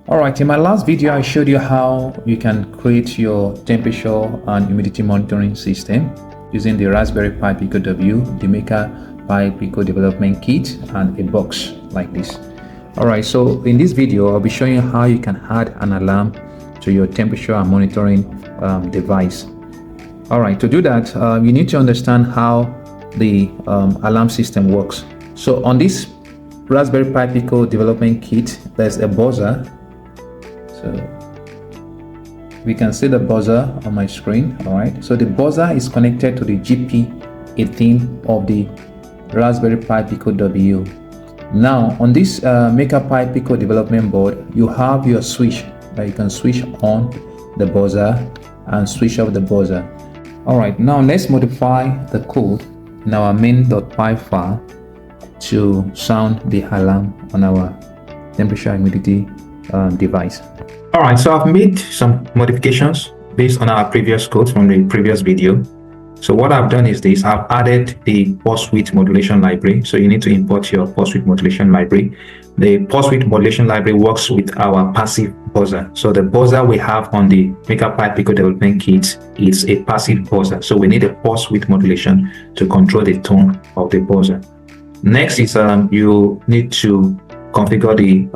Alright, in my last video I showed you how you can create your temperature and humidity monitoring system using the Raspberry Pi Pico W, the Maker Pi Pico development kit, and a box like this. Alright, so in this video I'll be showing you how you can add an alarm to your temperature and monitoring device. Alright, to do that you need to understand how the alarm system works. So on this Raspberry Pi Pico development kit there's a buzzer. So we can see the buzzer on my screen. All right, so the buzzer is connected to the GP18 of the Raspberry Pi Pico W. Now on this Maker Pi Pico development board, you have your switch that you can switch on the buzzer and switch off the buzzer. All right, now let's modify the code in our main.py file to sound the alarm on our temperature humidity device. All right, so I've made some modifications based on our previous code from the previous video. So what I've done is this: I've added the pulse width modulation library. So you need to import your pulse width modulation library. The pulse width modulation library works with our passive buzzer. So the buzzer we have on the Maker Pi Pico development kit is a passive buzzer. So we need a pulse width modulation to control the tone of the buzzer. Next is you need to configure the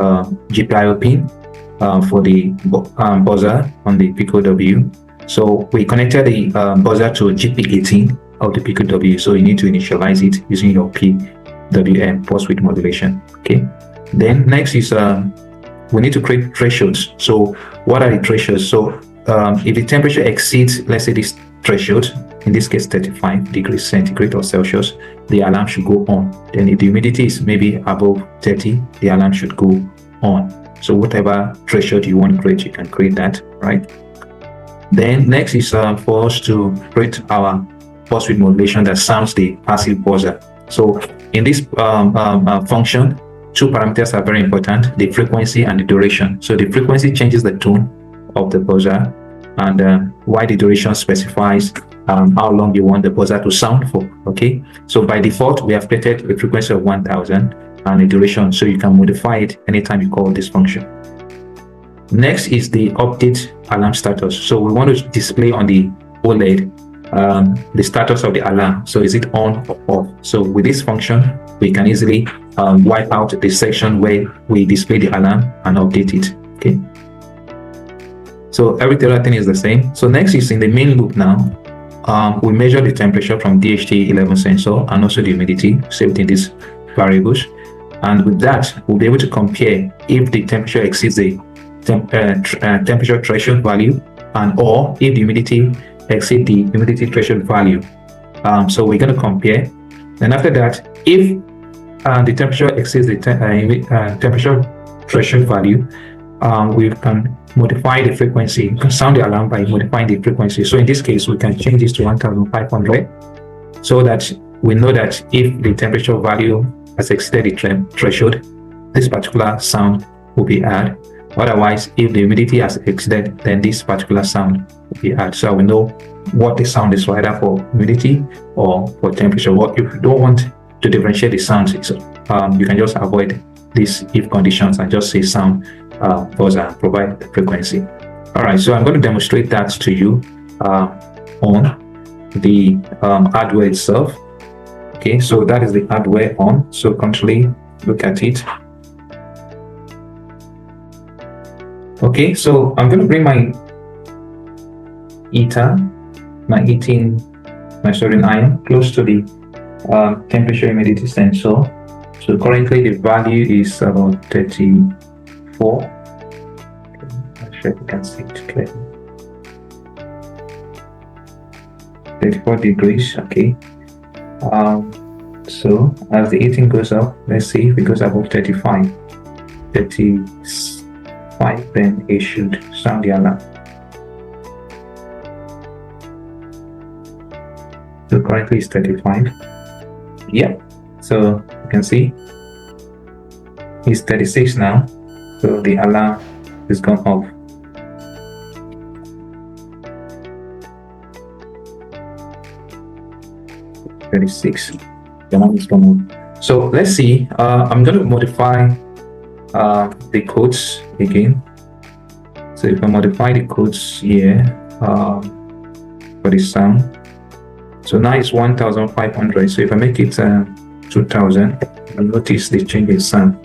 GPIO pin for the buzzer on the Pico W. So we connected the buzzer to GP18 of the Pico W. So you need to initialize it using your PWM, pulse width modulation. Okay. Then next is we need to create thresholds. So what are the thresholds? So if the temperature exceeds, let's say, this threshold, in this case 35 degrees centigrade or Celsius, the alarm should go on. Then if the humidity is maybe above 30, the alarm should go on. So whatever threshold you want to create, you can create that, right? Then next is for us to create our pulse width modulation that sounds the passive buzzer. So in this function, two parameters are very important: the frequency and the duration. So the frequency changes the tone of the buzzer, and while the duration specifies how long you want the buzzer to sound for. Okay, so by default we have created a frequency of 1000 and a duration, so you can modify it anytime you call this function. Next is the update alarm status. So we want to display on the OLED the status of the alarm. So is it on or off? So with this function we can easily wipe out the section where we display the alarm and update it. Okay, so every other thing is the same. So next is in the main loop now. We measure the temperature from DHT11 sensor and also the humidity saved in these variables. And with that, we'll be able to compare if the temperature exceeds the temperature threshold value, and or if the humidity exceeds the humidity threshold value. So we're going to compare. Then after that, if the temperature exceeds the temperature threshold value, we can modify the frequency. We can sound the alarm by modifying the frequency. So in this case, we can change this to 1500, so that we know that if the temperature value has exceeded the threshold, this particular sound will be heard. Otherwise, if the humidity has exceeded, then this particular sound will be heard. So we know what the sound is, either for humidity or for temperature. What if you don't want to differentiate the sounds, you can just avoid these if conditions and just say sound buzzer and provide the frequency. All right, so I'm going to demonstrate that to you on the hardware itself. Okay, so that is the hardware on. So currently look at it. Okay, so I'm going to bring my heater, my soldering iron close to the temperature humidity sensor. So currently the value is about 34. I'm sure you can see it clearly. 34 degrees. Okay. So as the heating goes up, let's see if it goes above 35, then it should sound the alarm. So currently it's 35. Yeah, so you can see it's 36 now. So the alarm is gone off. $36. The alarm is gone off. So let's see. I'm going to modify the codes again. So if I modify the codes here for the sound, so now it's 1500. So if I make it 2000, you'll notice the change in sound.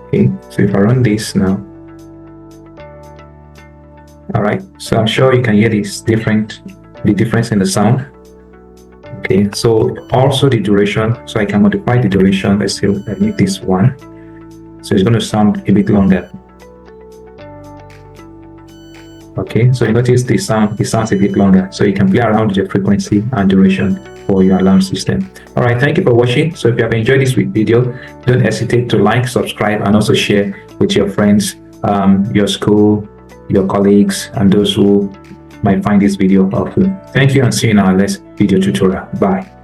Okay, so if I run this now, all right, so I'm sure you can hear the difference in the sound. Okay, so also the duration, so I can modify the duration. Let's say I make this 1, so it's going to sound a bit longer. Okay, so you notice it sounds a bit longer, so you can play around with the frequency and duration for your alarm system. All right, thank you for watching. So if you have enjoyed this video, don't hesitate to like, subscribe, and also share with your friends, your school, your colleagues, and those who might find this video helpful. Thank you, and see you in our next video tutorial. Bye.